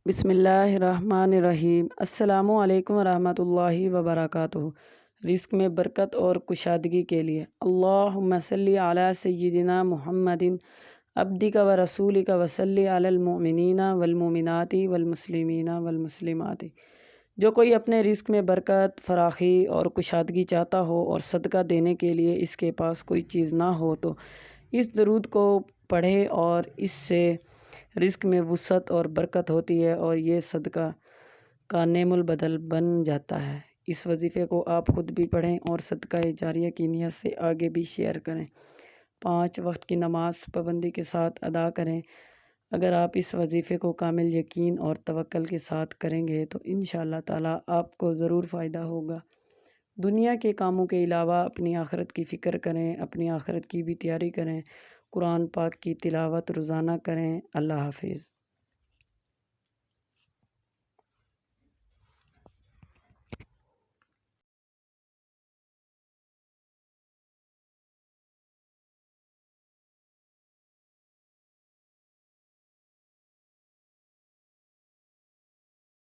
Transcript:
بسم اللہ الرحمن الرحیم۔ السلام علیکم ورحمۃ اللہ وبرکاتہ۔ رزق میں برکت اور کشادگی کے لیے اللہم صلی علی سیدنا محمد عبدک و رسولک وصلی علی المؤمنین والمؤمنات والمسلمین والمسلمات۔ جو کوئی اپنے رزق میں برکت، فراخی اور کشادگی چاہتا ہو اور صدقہ دینے کے لیے اس کے پاس کوئی چیز نہ ہو تو اس درود کو پڑھے اور اس سے رزق میں وسعت اور برکت ہوتی ہے اور یہ صدقہ کا نعم البدل بن جاتا ہے۔ اس وظیفے کو آپ خود بھی پڑھیں اور صدقہ جاریہ کی نیت سے آگے بھی شیئر کریں۔ 5 وقت کی نماز پابندی کے ساتھ ادا کریں۔ اگر آپ اس وظیفے کو کامل یقین اور توکل کے ساتھ کریں گے تو انشاءاللہ تعالیٰ آپ کو ضرور فائدہ ہوگا۔ دنیا کے کاموں کے علاوہ اپنی آخرت کی فکر کریں، اپنی آخرت کی بھی تیاری کریں۔ قرآن پاک کی تلاوت روزانہ کریں۔ اللہ حافظ۔